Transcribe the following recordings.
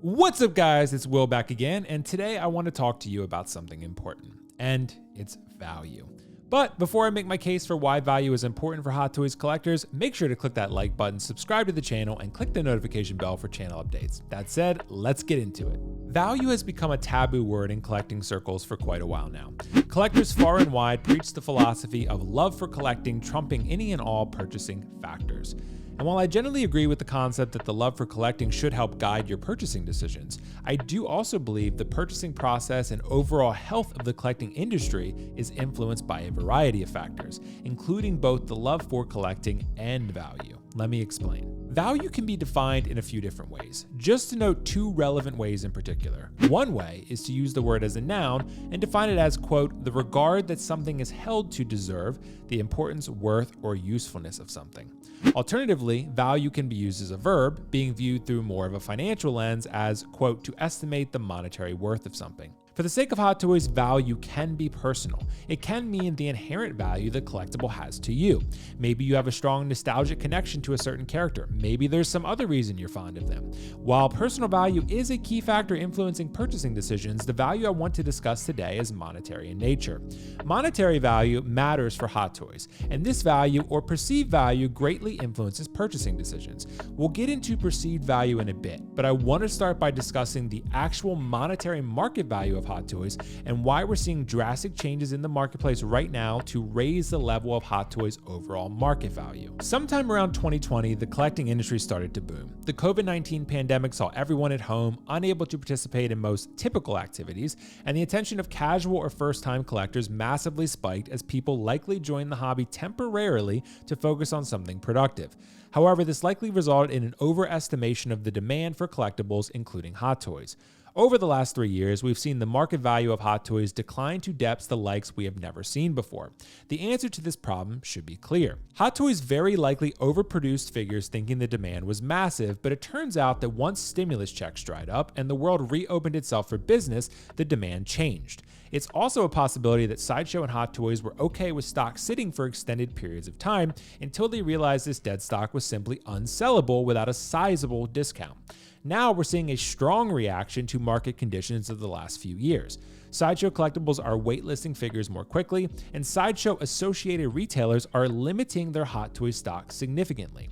What's up, guys? It's Will back again, and today I want to talk to you about something important, and it's value. But before I make my case for why value is important for Hot Toys collectors, make sure to click that like button, subscribe to the channel, and click the notification bell for channel updates. That said, let's get into it. Value has become a taboo word in collecting circles for quite a while now. Collectors far and wide preach the philosophy of love for collecting trumping any and all purchasing factors. And while I generally agree with the concept that the love for collecting should help guide your purchasing decisions, I do also believe the purchasing process and overall health of the collecting industry is influenced by a variety of factors, including both the love for collecting and value. Let me explain. Value can be defined in a few different ways. Just to note two relevant ways in particular. One way is to use the word as a noun and define it as, quote, the regard that something is held to deserve, the importance, worth, or usefulness of something. Alternatively, value can be used as a verb, being viewed through more of a financial lens as, quote, to estimate the monetary worth of something. For the sake of Hot Toys, value can be personal. It can mean the inherent value the collectible has to you. Maybe you have a strong nostalgic connection to a certain character. Maybe there's some other reason you're fond of them. While personal value is a key factor influencing purchasing decisions, the value I want to discuss today is monetary in nature. Monetary value matters for Hot Toys, and this value or perceived value greatly influences purchasing decisions. We'll get into perceived value in a bit, but I want to start by discussing the actual monetary market value of Hot Toys and why we're seeing drastic changes in the marketplace right now to raise the level of Hot Toys' overall market value. Sometime around 2020, the collecting industry started to boom. The COVID-19 pandemic saw everyone at home, unable to participate in most typical activities, and the attention of casual or first-time collectors massively spiked as people likely joined the hobby temporarily to focus on something productive. However, this likely resulted in an overestimation of the demand for collectibles, including Hot Toys. Over the last 3 years, we've seen the market value of Hot Toys decline to depths the likes we have never seen before. The answer to this problem should be clear. Hot Toys very likely overproduced figures thinking the demand was massive, but it turns out that once stimulus checks dried up and the world reopened itself for business, the demand changed. It's also a possibility that Sideshow and Hot Toys were okay with stock sitting for extended periods of time until they realized this dead stock was simply unsellable without a sizable discount. Now we're seeing a strong reaction to market conditions of the last few years. Sideshow collectibles are waitlisting figures more quickly, and Sideshow associated retailers are limiting their Hot Toys stock significantly.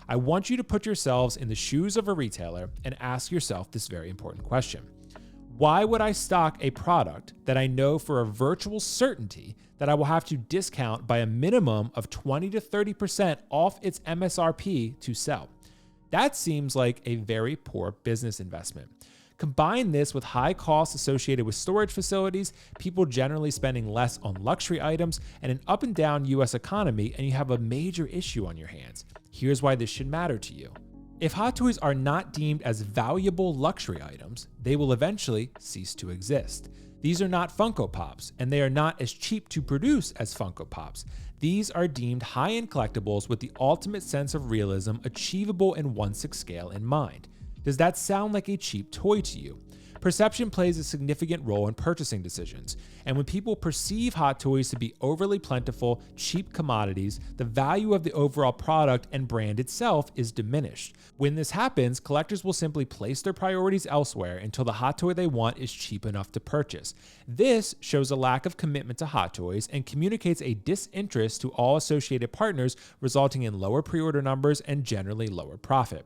I want you to put yourselves in the shoes of a retailer and ask yourself this very important question. Why would I stock a product that I know for a virtual certainty that I will have to discount by a minimum of 20 to 30% off its MSRP to sell? That seems like a very poor business investment. Combine this with high costs associated with storage facilities, people generally spending less on luxury items, and an up and down US economy, and you have a major issue on your hands. Here's why this should matter to you. If Hot Toys are not deemed as valuable luxury items, they will eventually cease to exist. These are not Funko Pops, and they are not as cheap to produce as Funko Pops. These are deemed high-end collectibles with the ultimate sense of realism achievable in 1/6 scale in mind. Does that sound like a cheap toy to you? Perception plays a significant role in purchasing decisions, and when people perceive Hot Toys to be overly plentiful, cheap commodities, the value of the overall product and brand itself is diminished. When this happens, collectors will simply place their priorities elsewhere until the Hot Toy they want is cheap enough to purchase. This shows a lack of commitment to Hot Toys and communicates a disinterest to all associated partners, resulting in lower pre-order numbers and generally lower profit.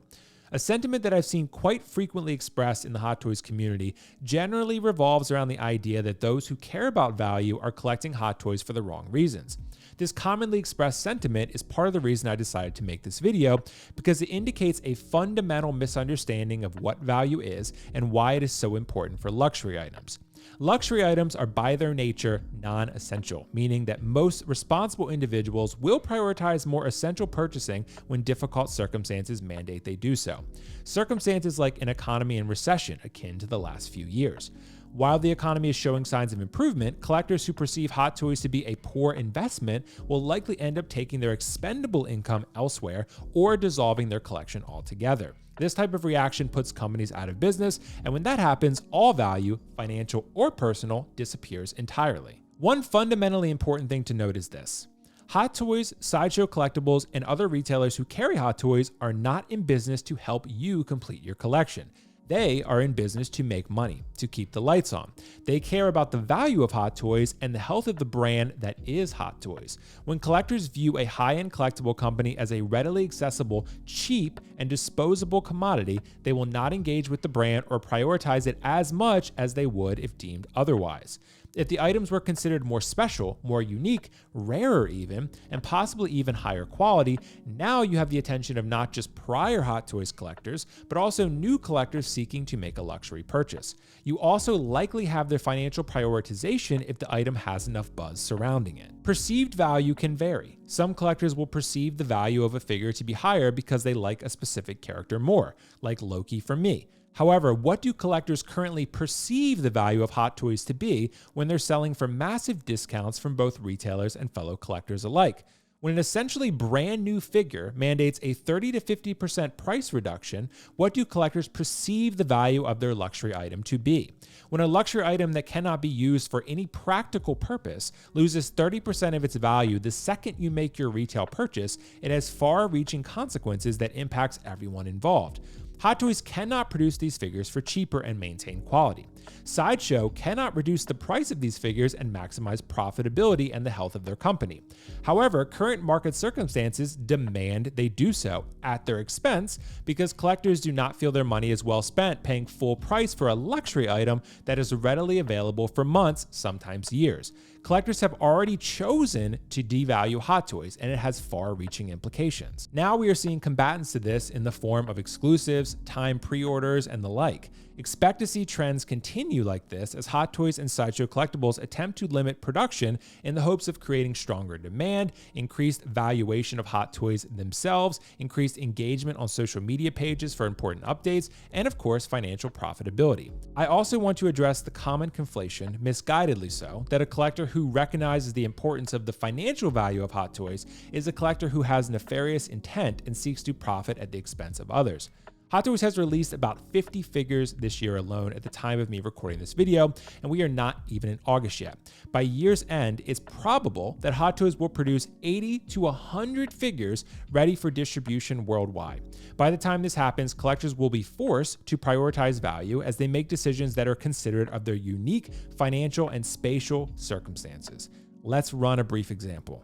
A sentiment that I've seen quite frequently expressed in the Hot Toys community generally revolves around the idea that those who care about value are collecting Hot Toys for the wrong reasons. This commonly expressed sentiment is part of the reason I decided to make this video, because it indicates a fundamental misunderstanding of what value is and why it is so important for luxury items. Luxury items are by their nature non-essential, meaning that most responsible individuals will prioritize more essential purchasing when difficult circumstances mandate they do so. Circumstances like an economy in recession akin to the last few years. While the economy is showing signs of improvement, collectors who perceive Hot Toys to be a poor investment will likely end up taking their expendable income elsewhere or dissolving their collection altogether. This type of reaction puts companies out of business, and when that happens, all value, financial or personal, disappears entirely. One fundamentally important thing to note is this. Hot Toys, Sideshow Collectibles, and other retailers who carry Hot Toys are not in business to help you complete your collection. They are in business to make money, to keep the lights on. They care about the value of Hot Toys and the health of the brand that is Hot Toys. When collectors view a high-end collectible company as a readily accessible, cheap, and disposable commodity, they will not engage with the brand or prioritize it as much as they would if deemed otherwise. If the items were considered more special, more unique, rarer even, and possibly even higher quality, now you have the attention of not just prior Hot Toys collectors, but also new collectors seeking to make a luxury purchase. You also likely have their financial prioritization if the item has enough buzz surrounding it. Perceived value can vary. Some collectors will perceive the value of a figure to be higher because they like a specific character more, like Loki for me. However, what do collectors currently perceive the value of Hot Toys to be when they're selling for massive discounts from both retailers and fellow collectors alike? When an essentially brand new figure mandates a 30 to 50% price reduction, what do collectors perceive the value of their luxury item to be? When a luxury item that cannot be used for any practical purpose loses 30% of its value the second you make your retail purchase, it has far-reaching consequences that impacts everyone involved. Hot Toys cannot produce these figures for cheaper and maintain quality. Sideshow cannot reduce the price of these figures and maximize profitability and the health of their company. However, current market circumstances demand they do so at their expense because collectors do not feel their money is well spent paying full price for a luxury item that is readily available for months, sometimes years. Collectors have already chosen to devalue Hot Toys, and it has far-reaching implications. Now we are seeing combatants to this in the form of exclusives, time pre-orders, and the like. Expect to see trends continue like this as Hot Toys and Sideshow Collectibles attempt to limit production in the hopes of creating stronger demand, increased valuation of Hot Toys themselves, increased engagement on social media pages for important updates, and of course, financial profitability. I also want to address the common conflation, misguidedly so, that a collector who recognizes the importance of the financial value of Hot Toys is a collector who has nefarious intent and seeks to profit at the expense of others. Hot Toys has released about 50 figures this year alone at the time of me recording this video, and we are not even in August yet. By year's end, it's probable that Hot Toys will produce 80 to 100 figures ready for distribution worldwide. By the time this happens, collectors will be forced to prioritize value as they make decisions that are considerate of their unique financial and spatial circumstances. Let's run a brief example.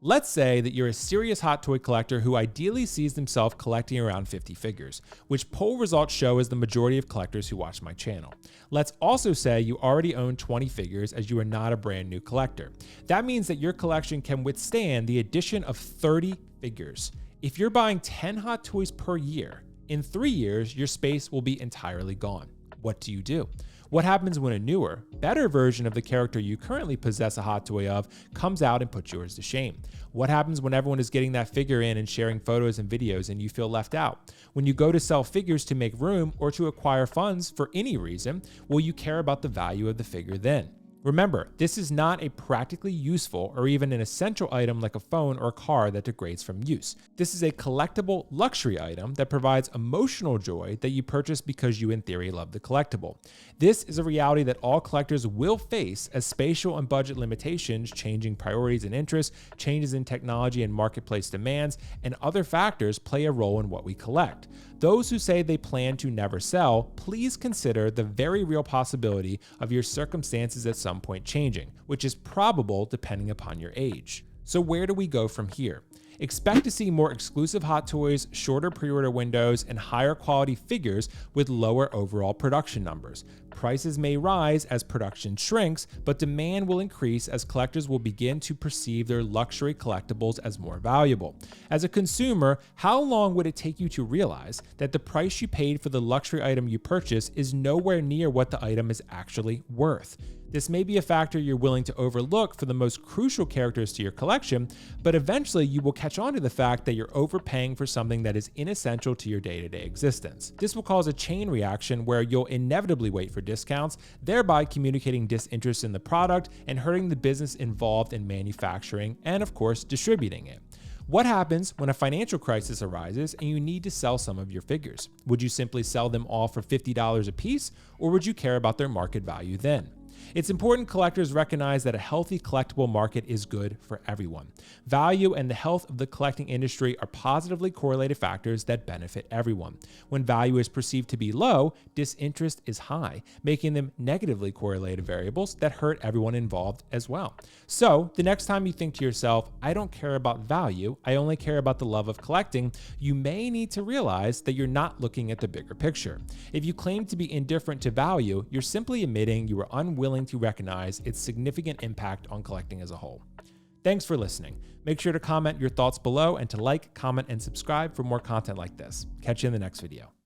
Let's say that you're a serious Hot Toy collector who ideally sees themselves collecting around 50 figures, which poll results show is the majority of collectors who watch my channel. Let's also say you already own 20 figures as you are not a brand new collector. That means that your collection can withstand the addition of 30 figures. If you're buying 10 Hot Toys per year, in 3 years, your space will be entirely gone. What do? What happens when a newer, better version of the character you currently possess a Hot Toy of comes out and puts yours to shame? What happens when everyone is getting that figure in and sharing photos and videos and you feel left out? When you go to sell figures to make room or to acquire funds for any reason, will you care about the value of the figure then? Remember, this is not a practically useful or even an essential item like a phone or a car that degrades from use. This is a collectible luxury item that provides emotional joy that you purchase because you in theory love the collectible. This is a reality that all collectors will face as spatial and budget limitations, changing priorities and interests, changes in technology and marketplace demands, and other factors play a role in what we collect. Those who say they plan to never sell, please consider the very real possibility of your circumstances at some point changing, which is probable depending upon your age. So where do we go from here? Expect to see more exclusive Hot Toys, shorter pre-order windows, and higher quality figures with lower overall production numbers. Prices may rise as production shrinks, but demand will increase as collectors will begin to perceive their luxury collectibles as more valuable. As a consumer, how long would it take you to realize that the price you paid for the luxury item you purchased is nowhere near what the item is actually worth? This may be a factor you're willing to overlook for the most crucial characters to your collection, but eventually you will catch on to the fact that you're overpaying for something that is inessential to your day-to-day existence. This will cause a chain reaction where you'll inevitably wait for discounts, thereby communicating disinterest in the product and hurting the business involved in manufacturing and, of course, distributing it. What happens when a financial crisis arises and you need to sell some of your figures? Would you simply sell them all for $50 a piece, or would you care about their market value then? It's important collectors recognize that a healthy collectible market is good for everyone. Value and the health of the collecting industry are positively correlated factors that benefit everyone. When value is perceived to be low, disinterest is high, making them negatively correlated variables that hurt everyone involved as well. So, the next time you think to yourself, I don't care about value, I only care about the love of collecting, you may need to realize that you're not looking at the bigger picture. If you claim to be indifferent to value, you're simply admitting you are unwilling to recognize its significant impact on collecting as a whole. Thanks for listening. Make sure to comment your thoughts below and to like, comment, and subscribe for more content like this. Catch you in the next video.